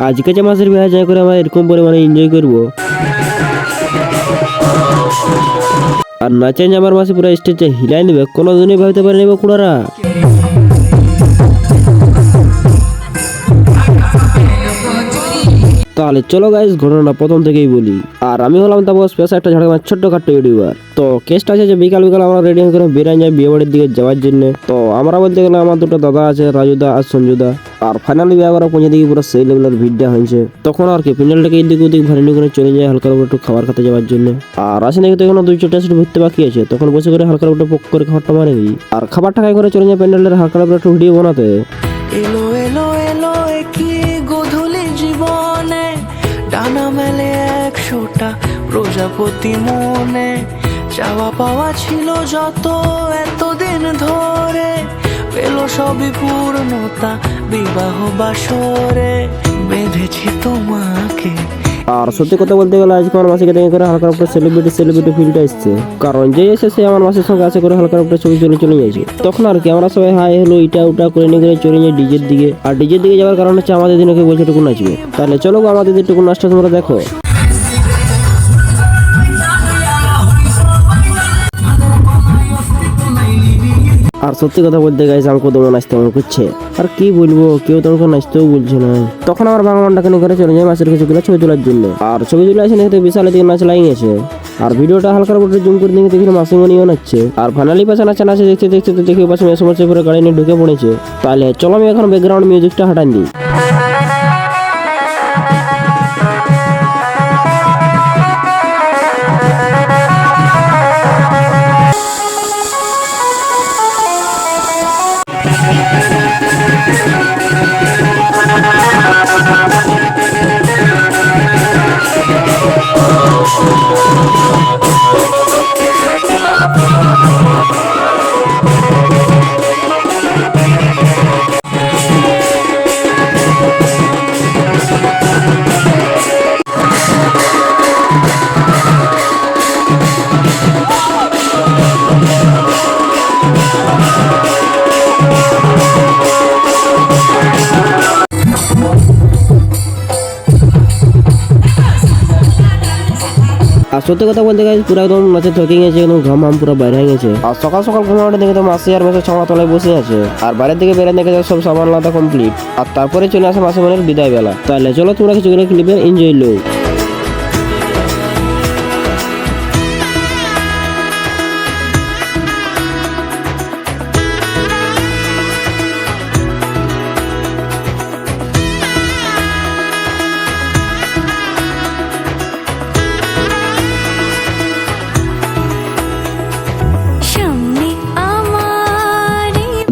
আজকে যে মাসের বিয়ে যায় করে আমরা এরকম পরিমাণে এনজয় করবো। আর না চেঞ্জ আমার মাসে পুরো স্টেজে হিলাই নেবে, কোনোদিনই ভাবতে পারে নেবে কুড়ারা। তাহলে চলো গাইস ঘটনাটা প্রথম থেকেই বলি। আর আমি হলাম তারপর স্পেশাল একটা ঝাড়খান্ড ছোট্টখাট্টো ইউটিউবার। তো কেসটা আছে যে বিকাল আমরা রেডি হয়ে বেরিয়ে যাই বিয়ে বাড়ির দিকে যাওয়ার জন্য। তো আমরা বলতে গেলে আমার দুটো দাদা আছে, রাজুদা আর সঞ্জুদা। আর ফাইনালি বিয়ে করা পৌঁছে দিকে পুরো সেই লেভেলের ভিড়টা হয়েছে। তখন আর কি প্যান্ডেলটাকে এদিক ওদিক ভারী করে চলে যায় হালকা একটু খাবার খেতে যাওয়ার জন্য। আর আসে নাকি তো এখনো 2-4টা সিট ভর্তি বাকি আছে, তখন বসে করে হালকা একটু পক করে খাবারটা মারে দিই। আর খাবারটা খাই করে চলে যায় প্যান্ডেলের হালকা একটু ভিডিও বানাতে। এলো এলো এলো কি গোধূলি জীবনে, ডানা মেলে 100টা প্রজাপতি মনে। চাওয়া পাওয়া ছিল যত এতদিন ধরে, পেল সবই পূর্ণতা বিবাহ বাসরে। বেঁধেছি তোমাকে। আর সত্যি কথা বলতে গেলে আজকে আমার মাসিকে দেখে করে হালকা উপরে সেলিব্রিটি ফিলটা এসছে। কারণ যে এসে সে আমার মাসের সঙ্গে আছে করে হালকা উপরে ছবি চলে যাচ্ছে। তখন আর কি আমরা সবাই হাই হলো ইটা উটা করে নিয়ে করে চলে যাই ডিজের দিকে। আর ডিজের দিকে যাওয়ার কারণ হচ্ছে আমাদের দিনকে বলছে টুকু নাচবে। তাহলে চলো আমাদের টুকু নাচটা তোমরা দেখো। আর সত্যি কথা বলতে গাইছে আমাকে তোমরা নাচতে মনে করছে। আর কি বলবো, কেউ তোমাকে নাচতেও বলছে না। তখন আমার বাংলাটাকে নিয়ে করে চলে যায় মাসের কিছু ছবি তোলার জন্য। আর ছবি তুলে আসে নাকি বিশাল দিকে নাচ লাগিয়েছে। আর ভিডিওটা হালকার উপরে জুম করে দেখে দেখি মাসিমণিও নাচছে। আর ফাইনালি পাশে নাচা দেখতে দেখতে তো দেখি পাশে মেসে করে গাড়ি নিয়ে ঢুকে পড়েছে। তাহলে চলো আমি এখন ব্যাকগ্রাউন্ড মিউজিকটা হাঁটান দিই। আর সত্যি কথা বলতে গেছে পুরো একদম নাচে থকে গেছে, একদম ঘাম পুরো বাইরে হয়ে গেছে। আর সকাল সকাল ঘুমানোটা দেখে তো মাসি আর মেসে ছাওয়া তলায় বসে আছে। আর বাইরের দিকে বেরোন দেখে সব সামান লাদা কমপ্লিট। আর তারপরে চলে আসে মাসিমণির বিদায় বেলা। তাহলে চলো তোমরা কিছু করে ক্লিপের এনজয় লো।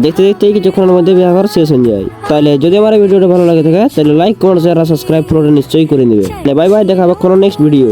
দেখতে দেখতে কিছুক্ষণের মধ্যে বিয়ে শেষ হয়ে যায়। তাহলে যদি আমার ভিডিওটা ভালো লাগে থাকে তাহলে লাইক কমেন্ট শেয়ার আর সাবস্ক্রাইব করে নিশ্চয়ই করে নেবে। বাই বাই, দেখা হবে কোনো নেক্সট ভিডিও।